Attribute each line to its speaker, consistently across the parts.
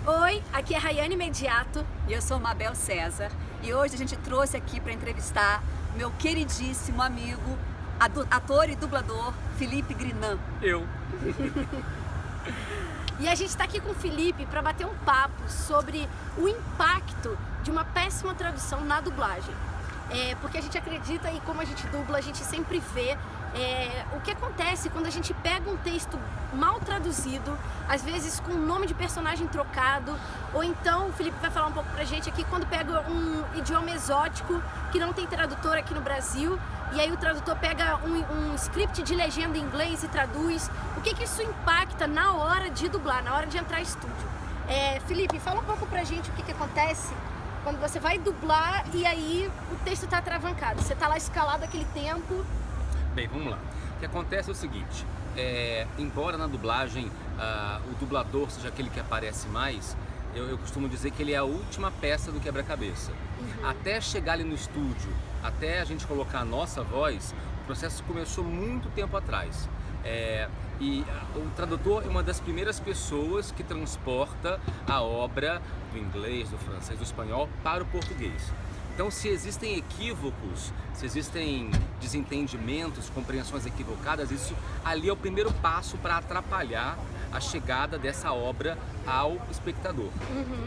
Speaker 1: Oi, aqui é Rayane Mediato.
Speaker 2: E eu sou Mabel César. E hoje a gente trouxe aqui para entrevistar meu queridíssimo amigo, ator e dublador, Felipe Grinan.
Speaker 3: Eu.
Speaker 1: E a gente está aqui com o Felipe para bater um papo sobre o impacto de uma péssima tradução na dublagem. Porque a gente acredita e como a gente dubla, a gente sempre vê o que acontece quando a gente pega um texto mal traduzido, às vezes com o nome de personagem trocado, ou então o Felipe vai falar um pouco pra gente aqui quando pega um idioma exótico que não tem tradutor aqui no Brasil, e aí o tradutor pega um script de legenda em inglês e traduz. O que isso impacta na hora de dublar, na hora de entrar em estúdio? Felipe, fala um pouco pra gente o que acontece quando você vai dublar e aí o texto tá atravancado, você tá lá escalado aquele tempo.
Speaker 3: Bem, vamos lá. O que acontece é o seguinte, embora na dublagem o dublador seja aquele que aparece mais, eu costumo dizer que ele é a última peça do quebra-cabeça. Até chegar ali no estúdio, até a gente colocar a nossa voz, o processo começou muito tempo atrás. E o tradutor é uma das primeiras pessoas que transporta a obra do inglês, do francês, do espanhol para o português. Então, se existem equívocos, se existem desentendimentos, compreensões equivocadas, isso ali é o primeiro passo para atrapalhar a chegada dessa obra ao espectador.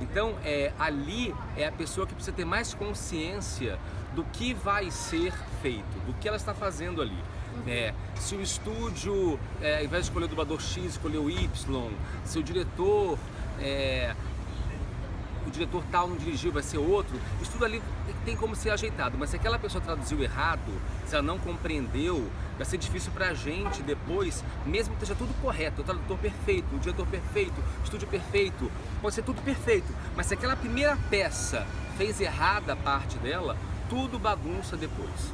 Speaker 3: Então, ali é a pessoa que precisa ter mais consciência do que vai ser feito, do que ela está fazendo ali. Se o estúdio, ao invés de escolher o dublador X, escolheu o Y, se o diretor tal não dirigiu, vai ser outro, isso tudo ali tem como ser ajeitado, mas se aquela pessoa traduziu errado, se ela não compreendeu, vai ser difícil pra gente depois, mesmo que esteja tudo correto, o tradutor perfeito, o diretor perfeito, o estúdio perfeito, pode ser tudo perfeito, mas se aquela primeira peça fez errada a parte dela, tudo bagunça depois.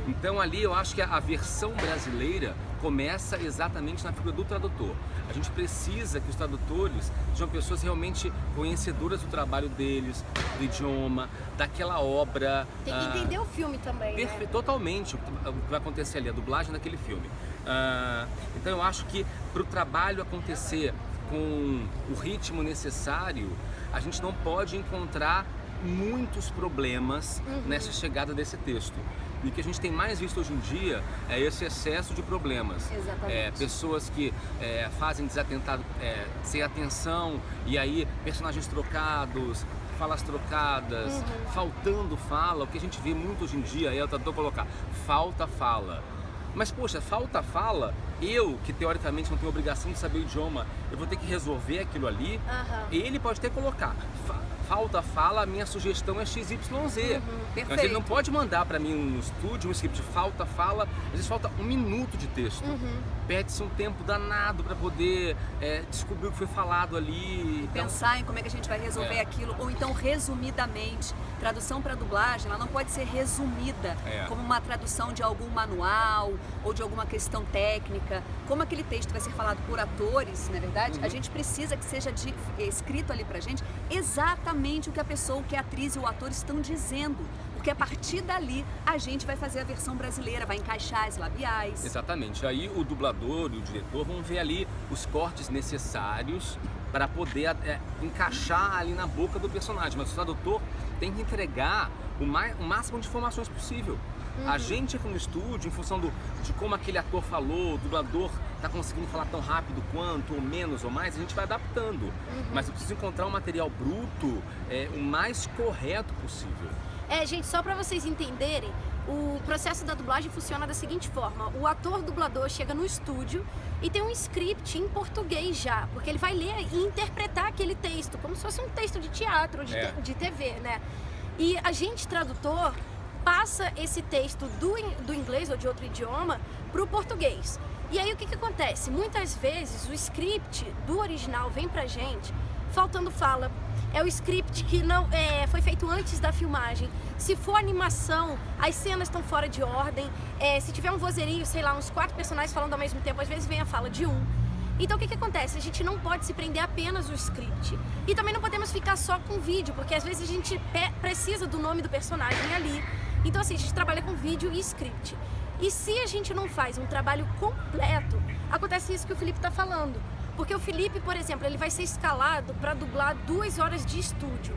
Speaker 3: Então ali eu acho que a versão brasileira começa exatamente na figura do tradutor. A gente precisa que os tradutores sejam pessoas realmente conhecedoras do trabalho deles, do idioma, daquela obra.
Speaker 1: Tem que entender o filme também, né?
Speaker 3: Totalmente o que vai acontecer ali, a dublagem daquele filme. Então eu acho que para o trabalho acontecer com o ritmo necessário, a gente não pode encontrar muitos problemas nessa chegada desse texto. E o que a gente tem mais visto hoje em dia é esse excesso de problemas.
Speaker 1: Exatamente.
Speaker 3: Pessoas que fazem desatentado, sem atenção, e aí personagens trocados, falas trocadas, faltando fala. O que a gente vê muito hoje em dia é o tradutor colocar falta fala. Mas poxa, falta fala, eu que teoricamente não tenho obrigação de saber o idioma, eu vou ter que resolver aquilo ali. Ele pode até colocar falta fala, a minha sugestão é XYZ. Mas ele não pode mandar para mim no estúdio um script de falta fala, às vezes falta 1 minuto de texto. Perde-se um tempo danado para poder descobrir o que foi falado ali.
Speaker 2: Pensar em como é que a gente vai resolver aquilo, ou então resumidamente. Tradução para dublagem, ela não pode ser resumida como uma tradução de algum manual ou de alguma questão técnica. Como aquele texto vai ser falado por atores, na verdade, a gente precisa que seja escrito ali pra gente exatamente o que a pessoa, o que a atriz e o ator estão dizendo. Porque a partir dali a gente vai fazer a versão brasileira, vai encaixar as labiais.
Speaker 3: Exatamente. Aí o dublador e o diretor vão ver ali os cortes necessários para poder encaixar ali na boca do personagem. Mas o tradutor tem que entregar o máximo de informações possível. A gente aqui no estúdio, em função de como aquele ator falou, o dublador está conseguindo falar tão rápido quanto, ou menos ou mais, a gente vai adaptando. Mas eu preciso encontrar um material bruto o mais correto possível.
Speaker 1: Gente, só para vocês entenderem, o processo da dublagem funciona da seguinte forma: o ator dublador chega no estúdio e tem um script em português já, porque ele vai ler e interpretar aquele texto, como se fosse um texto de teatro ou de TV, né? E a gente, tradutor, passa esse texto do inglês ou de outro idioma para o português. E aí o que acontece? Muitas vezes o script do original vem pra gente faltando fala. É o script que não foi feito antes da filmagem. Se for animação, as cenas estão fora de ordem. Se tiver um vozerio, sei lá, uns 4 personagens falando ao mesmo tempo, às vezes vem a fala de um. Então o que acontece? A gente não pode se prender apenas ao script. E também não podemos ficar só com vídeo, porque às vezes a gente precisa do nome do personagem ali. Então assim, a gente trabalha com vídeo e script. E se a gente não faz um trabalho completo, acontece isso que o Felipe está falando. Porque o Felipe, por exemplo, ele vai ser escalado para dublar 2 horas de estúdio.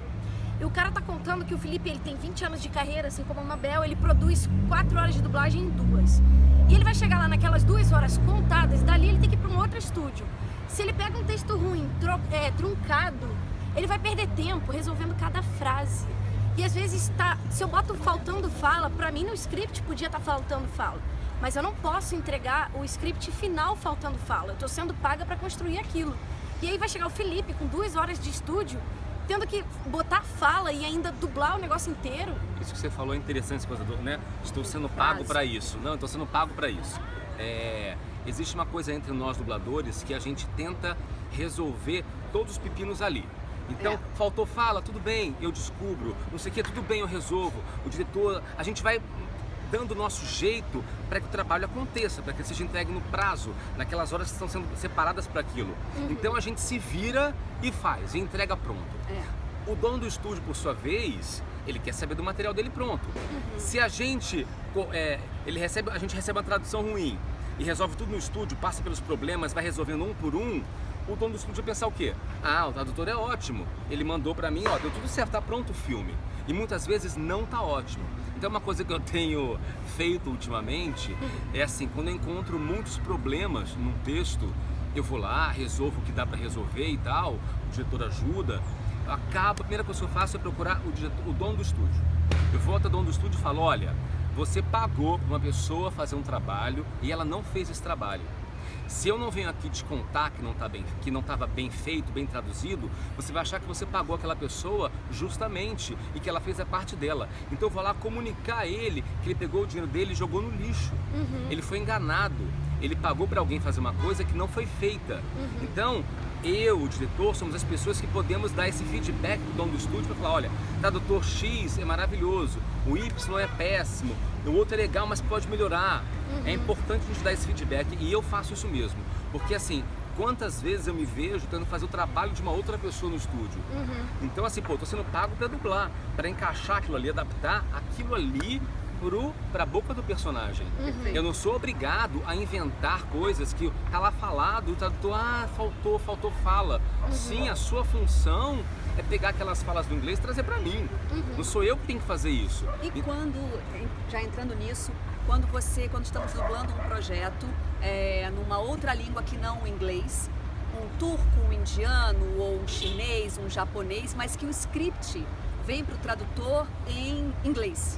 Speaker 1: E o cara tá contando que o Felipe, ele tem 20 anos de carreira, assim como a Mabel, ele produz 4 horas de dublagem em 2. E ele vai chegar lá naquelas 2 horas contadas, dali ele tem que ir para um outro estúdio. Se ele pega um texto ruim, truncado, ele vai perder tempo resolvendo cada frase. E às vezes se eu boto faltando fala, pra mim no script podia estar faltando fala. Mas eu não posso entregar o script final faltando fala. Eu tô sendo paga pra construir aquilo. E aí vai chegar o Felipe com 2 horas de estúdio, tendo que botar fala e ainda dublar o negócio inteiro.
Speaker 3: Isso que você falou é interessante, coisa do, né? Estou sendo pago para isso. Não, estou sendo pago para isso. Existe uma coisa entre nós dubladores que a gente tenta resolver todos os pepinos ali. Então, faltou fala, tudo bem, eu descubro, não sei o que, tudo bem, eu resolvo. O diretor, a gente vai dando o nosso jeito para que o trabalho aconteça, para que ele seja entregue no prazo, naquelas horas que estão sendo separadas para aquilo. Então a gente se vira e faz, e entrega pronto. O dono do estúdio, por sua vez, ele quer saber do material dele pronto. Se a gente, a gente recebe uma tradução ruim e resolve tudo no estúdio, passa pelos problemas, vai resolvendo um por um, o dono do estúdio vai pensar o quê? Ah, o tradutor é ótimo, ele mandou pra mim, ó, deu tudo certo, tá pronto o filme. E muitas vezes não tá ótimo. Então uma coisa que eu tenho feito ultimamente é assim, quando eu encontro muitos problemas num texto, eu vou lá, resolvo o que dá pra resolver e tal, o diretor ajuda, a primeira coisa que eu faço é procurar o dono do estúdio. Eu vou até o dono do estúdio e falo, olha, você pagou pra uma pessoa fazer um trabalho e ela não fez esse trabalho. Se eu não venho aqui te contar que não estava bem feito, bem traduzido, você vai achar que você pagou aquela pessoa justamente e que ela fez a parte dela. Então eu vou lá comunicar a ele que ele pegou o dinheiro dele e jogou no lixo. Ele foi enganado. Ele pagou para alguém fazer uma coisa que não foi feita. Então, eu, o diretor, somos as pessoas que podemos dar esse feedback do dono do estúdio para falar, olha, tradutor X é maravilhoso, o Y é péssimo, o outro é legal, mas pode melhorar. É importante a gente dar esse feedback e eu faço isso mesmo. Porque assim, quantas vezes eu me vejo tentando fazer o trabalho de uma outra pessoa no estúdio. Então assim, pô, tô sendo pago para dublar, para encaixar aquilo ali, adaptar aquilo ali para a boca do personagem. Eu não sou obrigado a inventar coisas que tá lá falado, o tradutor, faltou fala. Sim, a sua função é pegar aquelas falas do inglês e trazer para mim. Não sou eu que tenho que fazer isso.
Speaker 2: E quando, já entrando nisso, quando estamos dublando um projeto numa outra língua que não o inglês, um turco, um indiano ou um chinês, um japonês, mas que o script vem para o tradutor em inglês.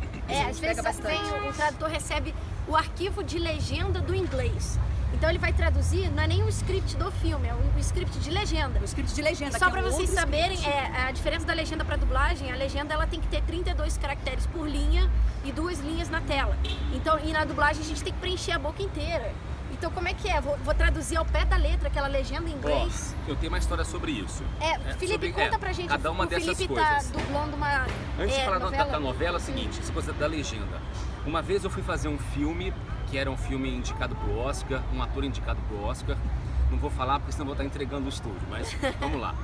Speaker 1: Às vezes o tradutor recebe o arquivo de legenda do inglês. Então ele vai traduzir, não é nem o script do filme, é o script de legenda.
Speaker 2: O script de legenda.
Speaker 1: Só para vocês saberem, a diferença da legenda para dublagem, a legenda ela tem que ter 32 caracteres por linha e 2 linhas na tela. Então, e na dublagem a gente tem que preencher a boca inteira. Então como é que é? Vou traduzir ao pé da letra aquela legenda em inglês?
Speaker 3: Eu tenho uma história sobre isso.
Speaker 1: Felipe, conta pra gente.
Speaker 3: Cada uma dessas
Speaker 1: Felipe
Speaker 3: coisas.
Speaker 1: Tá dublando uma
Speaker 3: Antes de falar
Speaker 1: novela?
Speaker 3: da novela, é o seguinte, essa coisa da legenda. Uma vez eu fui fazer um filme, que era um filme indicado pro Oscar, um ator indicado pro Oscar. Não vou falar porque senão vou estar entregando o estúdio, mas vamos lá.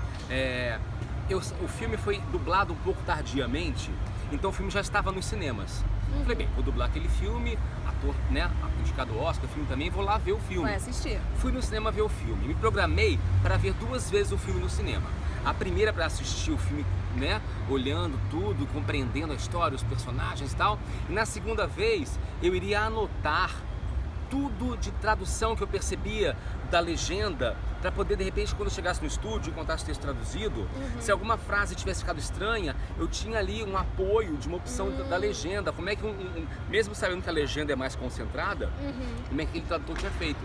Speaker 3: O filme foi dublado um pouco tardiamente, então o filme já estava nos cinemas. Falei, bem, vou dublar aquele filme, ator, né, indicado Oscar, filme também, vou lá ver o filme.
Speaker 2: Vai assistir.
Speaker 3: Fui no cinema ver o filme, me programei para ver 2 vezes o filme no cinema. A primeira para assistir o filme, né, olhando tudo, compreendendo a história, os personagens e tal. E na segunda vez eu iria anotar tudo de tradução que eu percebia da legenda, para poder de repente quando eu chegasse no estúdio e contasse o texto traduzido, se alguma frase tivesse ficado estranha, eu tinha ali um apoio de uma opção da legenda, como é que mesmo sabendo que a legenda é mais concentrada, como é que aquele tradutor tinha feito.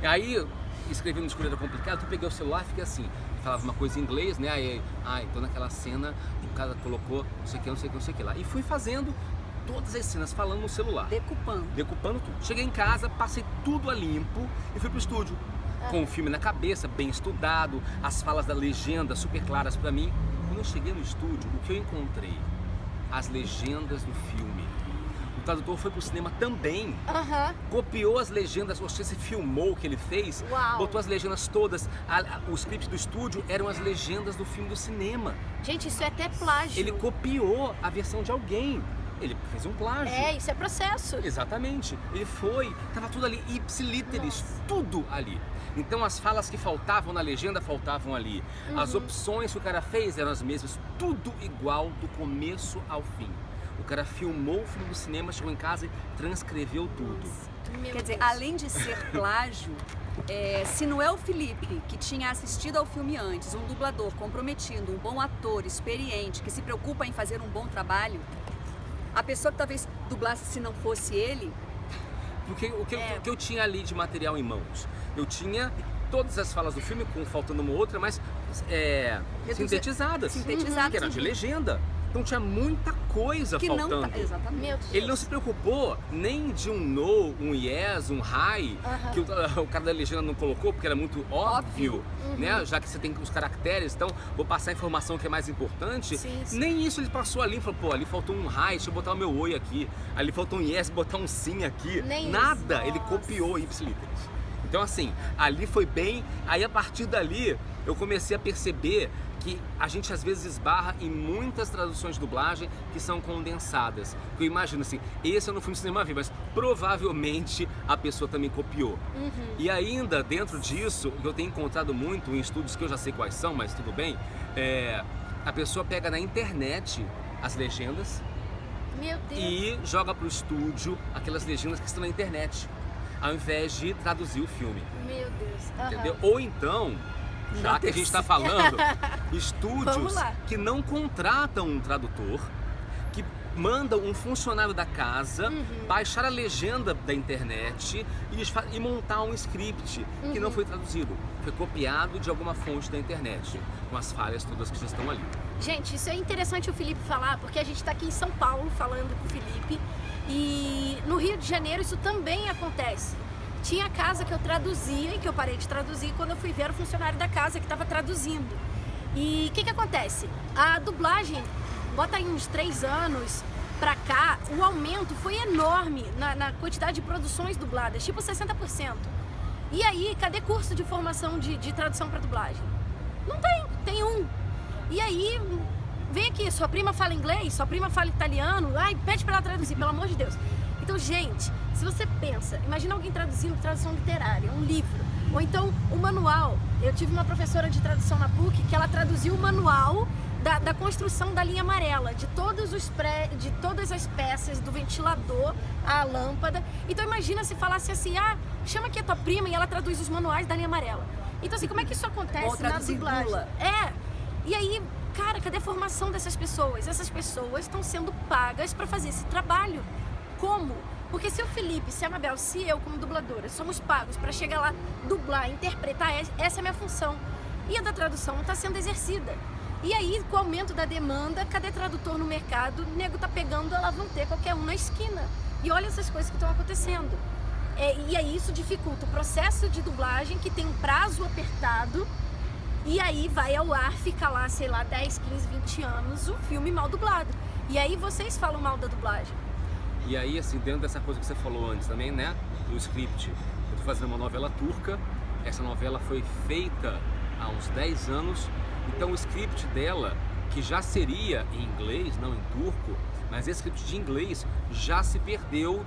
Speaker 3: E aí, escrevendo no escuro era complicado, eu peguei o celular e fiquei assim, falava uma coisa em inglês, né, aí, então naquela cena o cara colocou não sei o que lá, e fui fazendo todas as cenas falando no celular. Decupando tudo. Cheguei em casa, passei tudo a limpo e fui pro estúdio. Com o filme na cabeça, bem estudado, as falas da legenda super claras pra mim. Quando eu cheguei no estúdio, o que eu encontrei? As legendas do filme. O tradutor foi pro cinema também. Copiou as legendas, você se filmou o que ele fez, botou as legendas todas. O script do estúdio eram as legendas do filme do cinema.
Speaker 1: Gente, isso é até plágio.
Speaker 3: Ele copiou a versão de alguém. Ele fez um plágio.
Speaker 1: Isso é processo.
Speaker 3: Exatamente. Ele foi, tava tudo ali, ipsilíteris, tudo ali. Então as falas que faltavam na legenda faltavam ali. As opções que o cara fez eram as mesmas, tudo igual do começo ao fim. O cara filmou o filme do cinema, chegou em casa e transcreveu tudo.
Speaker 2: Quer dizer, além de ser plágio, se não é o Felipe que tinha assistido ao filme antes, um dublador comprometido, um bom ator, experiente, que se preocupa em fazer um bom trabalho, a pessoa que talvez dublasse se não fosse ele...
Speaker 3: Porque o que eu tinha ali de material em mãos? Eu tinha todas as falas do filme, faltando uma outra, mas sintetizadas. Que eram de legenda. Então tinha muita coisa que faltando.
Speaker 2: Não tá, exatamente.
Speaker 3: Ele não se preocupou nem de um no, um yes, um hi, que o cara da legenda não colocou, porque era muito óbvio, né? Já que você tem os caracteres, então vou passar a informação que é mais importante.
Speaker 1: Sim.
Speaker 3: Nem isso ele passou ali, falou, pô, ali faltou um hi, deixa eu botar o meu oi aqui. Ali faltou um yes, botar um sim aqui.
Speaker 1: Nem
Speaker 3: nada,
Speaker 1: isso.
Speaker 3: ele copiou ipsilíteris. Então assim, ali foi bem, aí a partir dali eu comecei a perceber que a gente às vezes esbarra em muitas traduções de dublagem que são condensadas. Eu imagino assim, esse eu não fui no cinema ver, mas provavelmente a pessoa também copiou. E ainda dentro disso, o que eu tenho encontrado muito em estudos que eu já sei quais são, mas tudo bem, a pessoa pega na internet as legendas e joga pro estúdio aquelas legendas que estão na internet, ao invés de traduzir o filme.
Speaker 1: Meu Deus.
Speaker 3: Entendeu? Ou então, já que a gente está falando, estúdios que não contratam um tradutor, que mandam um funcionário da casa baixar a legenda da internet e montar um script que não foi traduzido, foi copiado de alguma fonte da internet, com as falhas todas que já estão ali.
Speaker 1: Gente, isso é interessante o Felipe falar, porque a gente está aqui em São Paulo falando com o Felipe, e no Rio de Janeiro isso também acontece. Tinha casa que eu traduzia e que eu parei de traduzir quando eu fui ver o funcionário da casa que estava traduzindo. E o que acontece? A dublagem, bota aí uns 3 anos pra cá, o aumento foi enorme na quantidade de produções dubladas, tipo 60%. E aí, cadê curso de formação de tradução para dublagem? Não tem um. E aí, vem aqui, sua prima fala inglês, sua prima fala italiano, pede pra ela traduzir, pelo amor de Deus. Então, gente, se você pensa, imagina alguém traduzindo tradução literária, um livro, ou então um manual. Eu tive uma professora de tradução na PUC que ela traduziu o manual da construção da linha amarela, de todas as peças, do ventilador à lâmpada. Então imagina se falasse assim, chama aqui a tua prima e ela traduz os manuais da linha amarela. Então assim, como é que isso acontece na dublagem? E aí, cara, cadê a formação dessas pessoas? Essas pessoas estão sendo pagas para fazer esse trabalho. Como? Porque se o Felipe, se a Mabel, se eu como dubladora somos pagos para chegar lá, dublar, interpretar, essa é a minha função. E a da tradução não está sendo exercida. E aí, com o aumento da demanda, cadê tradutor no mercado? O nego tá pegando, ela vão ter qualquer um na esquina. E olha essas coisas que estão acontecendo. E aí isso dificulta o processo de dublagem, que tem um prazo apertado, e aí vai ao ar, fica lá, sei lá, 10, 15, 20 anos, o filme mal dublado. E aí vocês falam mal da dublagem.
Speaker 3: E aí, assim, dentro dessa coisa que você falou antes também, né, do script, eu tô fazendo uma novela turca, essa novela foi feita há uns 10 anos, então o script dela, que já seria em inglês, não em turco, mas esse script de inglês já se perdeu,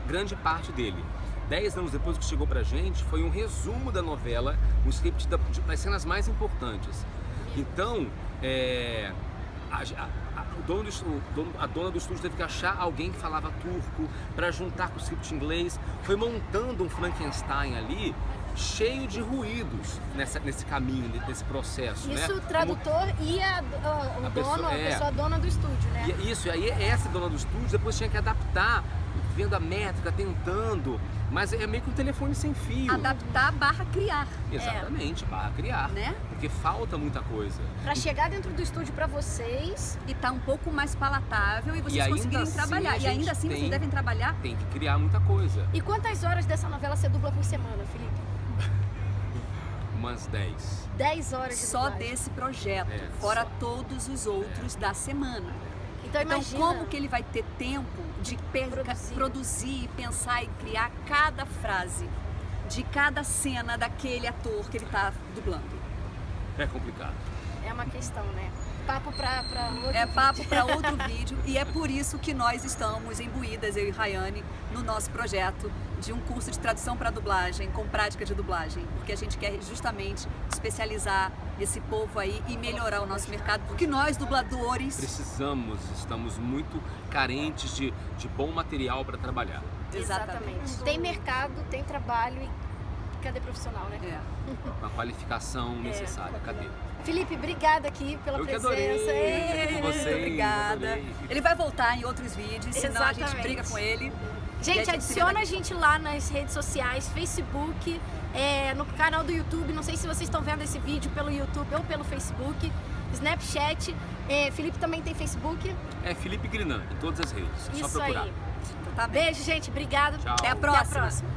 Speaker 3: grande parte dele. 10 anos depois que chegou pra gente, foi um resumo da novela, um script das cenas mais importantes. Então, a dona do estúdio teve que achar alguém que falava turco para juntar com o script inglês, foi montando um Frankenstein ali, cheio de ruídos nesse caminho, nesse processo.
Speaker 1: Isso,
Speaker 3: né?
Speaker 1: o tradutor e a pessoa dona do estúdio, né?
Speaker 3: E aí essa dona do estúdio depois tinha que adaptar, vendo a métrica, tentando, mas é meio que um telefone sem fio.
Speaker 2: Adaptar / criar.
Speaker 3: Exatamente, / criar.
Speaker 2: Né?
Speaker 3: Porque falta muita coisa.
Speaker 1: Pra chegar dentro do estúdio pra vocês
Speaker 2: e tá um pouco mais palatável e vocês conseguirem trabalhar. E ainda assim vocês devem trabalhar.
Speaker 3: Tem que criar muita coisa.
Speaker 1: E quantas horas dessa novela você dubla por semana, Felipe?
Speaker 3: Umas 10.
Speaker 1: 10 horas de
Speaker 2: só
Speaker 1: dublagem.
Speaker 2: desse projeto, fora todos os outros da semana.
Speaker 1: Então imagina,
Speaker 2: como que ele vai ter tempo de produzir, pensar e criar cada frase de cada cena daquele ator que ele está dublando?
Speaker 3: É complicado.
Speaker 1: É uma questão, né? papo para outro
Speaker 2: É
Speaker 1: vídeo.
Speaker 2: papo para outro vídeo e é por isso que nós estamos imbuídas, eu e Rayane, no nosso projeto de um curso de tradução para dublagem, com prática de dublagem, porque a gente quer justamente especializar esse povo aí e melhorar o nosso mercado, porque nós, dubladores...
Speaker 3: Estamos muito carentes de bom material para trabalhar.
Speaker 2: Exatamente.
Speaker 1: Tem mercado, tem trabalho e cadê profissional, né?
Speaker 3: Com a qualificação necessária, cadê?
Speaker 1: Felipe, obrigada aqui pela
Speaker 3: Eu que
Speaker 1: presença.
Speaker 3: adorei, com vocês,
Speaker 2: Obrigada.
Speaker 3: adorei.
Speaker 2: Ele vai voltar em outros vídeos, senão a gente
Speaker 1: Exatamente.
Speaker 2: briga com ele.
Speaker 1: Gente, adiciona a gente lá nas redes sociais, Facebook, no canal do YouTube. Não sei se vocês estão vendo esse vídeo pelo YouTube ou pelo Facebook, Snapchat. Felipe também tem Facebook.
Speaker 3: É Felipe Grinan, em todas as redes. É
Speaker 1: Isso
Speaker 3: só procurar.
Speaker 1: aí.
Speaker 2: Tá bem.
Speaker 1: Beijo, gente. Obrigada.
Speaker 3: Tchau.
Speaker 2: Até a
Speaker 1: Até a
Speaker 2: próxima.
Speaker 1: próxima.